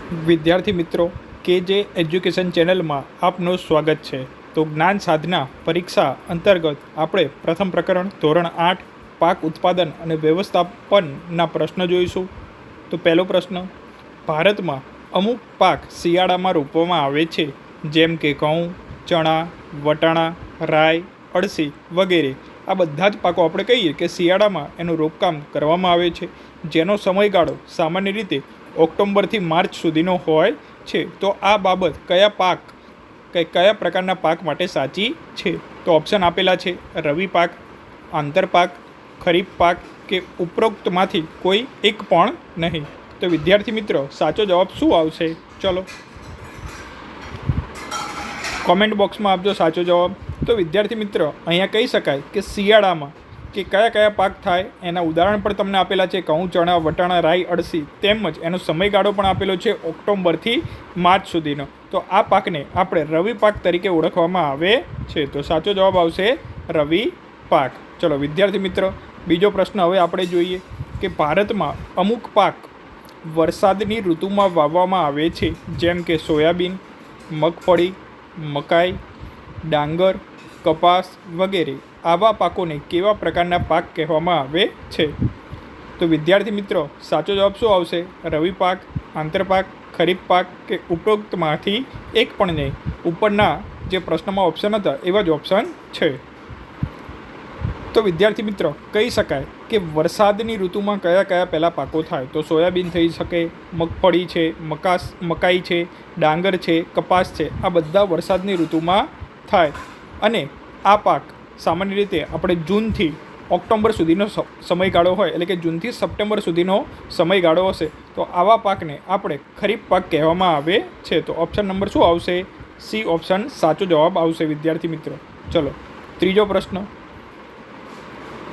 વિદ્યાર્થી મિત્રો, KJ education ચેનલમાં આપનું સ્વાગત છે. તો જ્ઞાન સાધના પરીક્ષા અંતર્ગત આપણે પ્રથમ પ્રકરણ ધોરણ 8 પાક ઉત્પાદન અને વ્યવસ્થાપનના પ્રશ્ન જોઈશું. તો પહેલો પ્રશ્ન, ભારતમાં અમુક પાક શિયાળામાં રોપવામાં આવે છે, જેમ કે ઘઉં, ચણા, વટાણા, રાઈ, અળસી વગેરે. આ બધા જ પાકો આપણે કહીએ કે શિયાળામાં એનું રોપકામ કરવામાં આવે છે, જેનો સમયગાળો સામાન્ય રીતે ઓક્ટોબરથી માર્ચ સુધીનો હોય છે. તો આ બાબત કયા પ્રકારના પાક માટે સાચી છે? તો ઓપ્શન આપેલા છે રવિ પાક, આંતરપાક, ખરીફ પાક કે ઉપરોક્તમાંથી કોઈ એક પણ નહીં. તો વિદ્યાર્થી મિત્રો, સાચો જવાબ શું આવશે? ચલો કોમેન્ટ બોક્સમાં આપજો સાચો જવાબ. તો વિદ્યાર્થી મિત્રો, અહીંયા કહી શકાય કે શિયાળામાં કે કયા પાક થાય એના ઉદાહરણ પણ તમને આપેલા છે, ઘઉં, ચણા, વટાણા, રાઈ, અળસી. તેમજ એનો સમયગાળો પણ આપેલો છે ઓક્ટોબરથી માર્ચ સુધીનો. તો આ પાકને આપણે રવિ પાક તરીકે ઓળખવામાં આવે છે. તો સાચો જવાબ આવશે રવિ પાક. ચલો વિદ્યાર્થી મિત્રો, બીજો પ્રશ્ન હવે આપણે જોઈએ કે ભારતમાં અમુક પાક વરસાદની ઋતુમાં વાવવામાં આવે છે, જેમ કે સોયાબીન, મગફળી, મકાઈ, ડાંગર, કપાસ વગેરે. આવા પાકોને કેવા પ્રકારના પાક કહેવામાં આવે છે? તો વિદ્યાર્થી મિત્રો, સાચો જવાબ શું આવશે? રવિ પાક, આંતરપાક, ખરીફ પાક કે ઉપરોક્તમાંથી એક પણ નહીં. ઉપરના જે પ્રશ્નમાં ઓપ્શન હતા એવા જ ઓપ્શન છે. તો વિદ્યાર્થી મિત્રો, કહી શકાય કે વરસાદની ઋતુમાં કયા પહેલાં પાકો થાય? તો સોયાબીન થઈ શકે, મગફળી છે, મકાઈ છે, ડાંગર છે, કપાસ છે. આ બધા વરસાદની ઋતુમાં થાય અને આ પાક સામાન્ય રીતે આપણે જૂનથી ઓક્ટોબર સુધીનો સમયગાળો હોય, એટલે કે જૂનથી સપ્ટેમ્બર સુધીનો સમયગાળો હશે. તો આવા પાકને આપણે ખરીફ પાક કહેવામાં આવે છે. તો ઓપ્શન નંબર શું આવશે? સી ઓપ્શન સાચો જવાબ આવશે વિદ્યાર્થી મિત્રો. ચલો ત્રીજો પ્રશ્ન,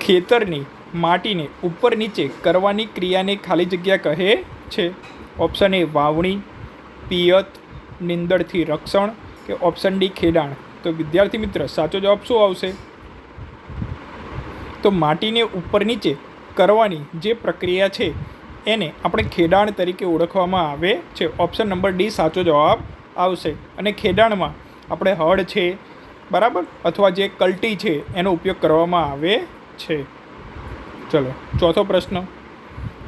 ખેતરની માટીને ઉપર નીચે કરવાની ક્રિયાને ખાલી જગ્યા કહે છે? ઓપ્શન એ વાવણી, પિયત, નીંદણથી રક્ષણ કે ઓપ્શન ડી ખેડાણ. તો વિદ્યાર્થી મિત્ર, સાચો જવાબ શું આવશે? તો માટીને ઉપર નીચે કરવાની જે પ્રક્રિયા છે એને આપણે ખેડાણ તરીકે ઓળખવામાં આવે છે. ઓપ્શન નંબર ડી સાચો જવાબ આવશે. અને ખેડાણમાં આપણે હળ છે, બરાબર, અથવા જે કલ્ટી છે એનો ઉપયોગ કરવામાં આવે છે. ચલો ચોથો પ્રશ્ન,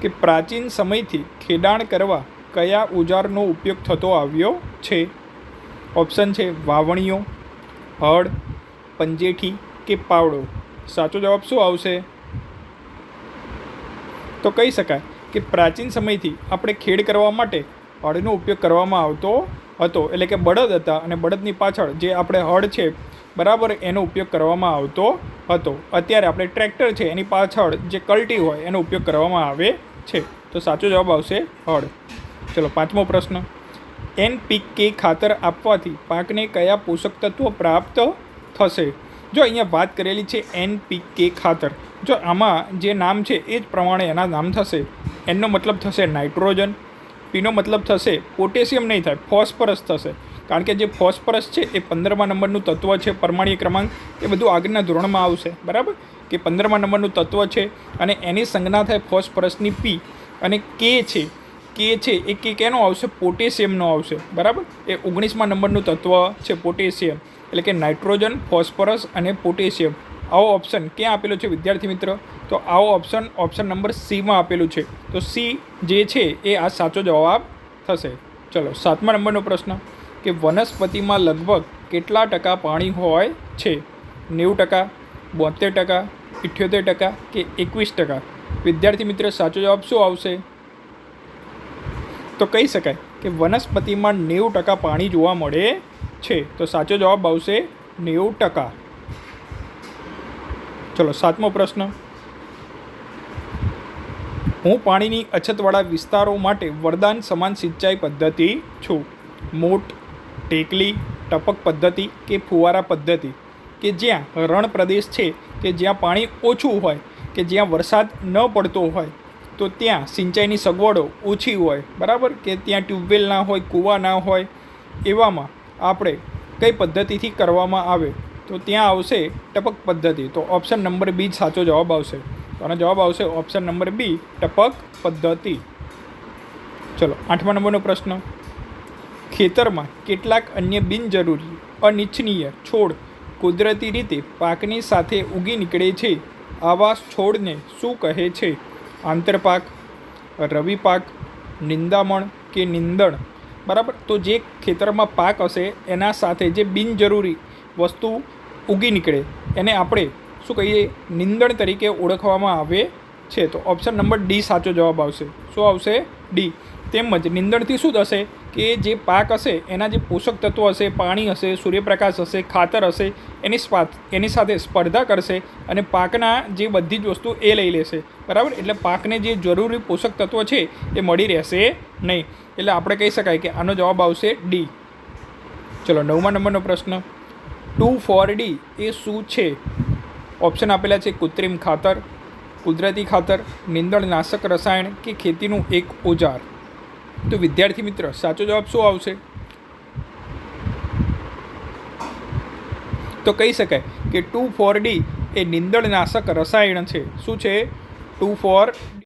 કે પ્રાચીન સમયથી ખેડાણ કરવા કયા ઓજારનો ઉપયોગ થતો આવ્યો છે? ઓપ્શન છે વાવણીઓ, હળ, પંજેઠી કે પાવડો. સાચો જવાબ શું આવશે? તો કહી શકાય કે પ્રાચીન સમયથી આપણે ખેડ કરવા માટે હળનો ઉપયોગ કરવામાં આવતો હતો, એટલે કે બળદ હતા અને બળદની પાછળ જે આપણે હળ છે, બરાબર, એનો ઉપયોગ કરવામાં આવતો હતો. અત્યારે આપણે ટ્રેક્ટર છે એની પાછળ જે કલ્ટી હોય એનો ઉપયોગ કરવામાં આવે છે. તો સાચો જવાબ આવશે હળ. ચલો પાંચમો પ્રશ્ન, NPK ખાતર આપવાથી પાકને કયા પોષક તત્વો પ્રાપ્ત થશે? જો અહીંયા વાત કરેલી છે NPK ખાતર, જો આમાં જે નામ છે એ જ પ્રમાણે એના નામ થશે. એનનો મતલબ થશે નાઇટ્રોજન, પીનો મતલબ થશે પોટેશિયમ નહીં થાય, ફોસ્ફરસ થશે. કારણ કે જે ફોસ્ફરસ છે એ 15મા નંબરનું તત્વ છે, પરમાણ્વીય ક્રમાંક એ બધું આગળના ધોરણમાં આવશે, બરાબર, કે 15મા નંબરનું તત્વ છે અને એની સંજ્ઞા થાય ફોસ્ફરસની P. અને કે છે એ કેનો આવશે? પોટેશિયમનો આવશે, બરાબર. એ 19મા નંબરનું તત્વ છે પોટેશિયમ, એટલે કે નાઇટ્રોજન, ફોસ્ફરસ અને પોટેશિયમ. આવો ઓપ્શન ક્યાં આપેલો છે વિદ્યાર્થી મિત્ર? તો આવો ઓપ્શન નંબર સીમાં આપેલું છે. તો સી જે છે એ આ સાચો જવાબ થશે. ચલો 7મા નંબરનો પ્રશ્ન, કે વનસ્પતિમાં લગભગ કેટલા ટકા પાણી હોય છે? 90%, 72%, 78% કે 21%? વિદ્યાર્થી મિત્ર, સાચો જવાબ શું આવશે? તો કહી શકાય કે વનસ્પતિમાં 90% પાણી જોવા મળે છે. તો સાચો જવાબ આવશે 90%. ચલો 7મો પ્રશ્ન, હું પાણીની અછતવાળા વિસ્તારો માટે વરદાન સમાન સિંચાઈ પદ્ધતિ છું. મોટ, ટેકલી, ટપક પદ્ધતિ કે ફુવારા પદ્ધતિ? કે જ્યાં રણ પ્રદેશ છે, કે જ્યાં પાણી ઓછું હોય, કે જ્યાં વરસાદ ન પડતો હોય, તો ત્યાં સિંચાઈની સગવડો ઓછી હોય, બરાબર, કે ત્યાં ટ્યુબવેલ ના હોય, કૂવા ના હોય, એવામાં આપણે કઈ પદ્ધતિથી કરવામાં આવે? તો ત્યાં આવશે ટપક પદ્ધતિ. તો ઓપ્શન નંબર બી સાચો જવાબ આવશે. તો આનો જવાબ આવશે ઓપ્શન નંબર બી, ટપક પદ્ધતિ. ચલો 8મા નંબરનો પ્રશ્ન, ખેતરમાં કેટલાક અન્ય બિનજરૂરી અનિચ્છનીય છોડ કુદરતી રીતે પાકની સાથે ઉગી નીકળે છે. આવા છોડને શું કહે છે? આંતરપાક, રવિ પાક, નિંદામણ કે નીંદણ. બરાબર. તો જે ખેતરમાં પાક હશે એના સાથે જે બિનજરૂરી વસ્તુ ઉગી નીકળે એને આપણે શું કહીએ? નીંદણ તરીકે ઓળખવામાં આવે છે. તો ઓપ્શન નંબર ડી સાચો જવાબ આવશે. શું આવશે? ડી. તેમજ નીંદણથી શું થશે કે જે પાક હશે એના જે પોષક તત્વો હશે, પાણી હશે, સૂર્યપ્રકાશ હશે, ખાતર હશે, એની સાથે સ્પર્ધા કરશે અને પાકના જે બધી જ વસ્તુ એ લઈ લેશે. બરાબર. એટલે પાકને જે જરૂરી પોષક તત્વો છે એ મળી રહેશે નહીં. એટલે આપણે કહી શકાય કે આનો જવાબ આવશે ડી. ચલો 9મા નંબરનો પ્રશ્ન. 2,4-D એ શું છે? ઓપ્શન આપેલા છે કૃત્રિમ ખાતર, કુદરતી ખાતર, નીંદણનાશક રસાયણ કે ખેતીનું એક ઓજાર. તો વિદ્યાર્થી મિત્ર સાચો જવાબ શું આવશે? તો કહી શકાય કે 2,4-D એ નીંદણનાશક રસાયણ છે. શું છે? 2,4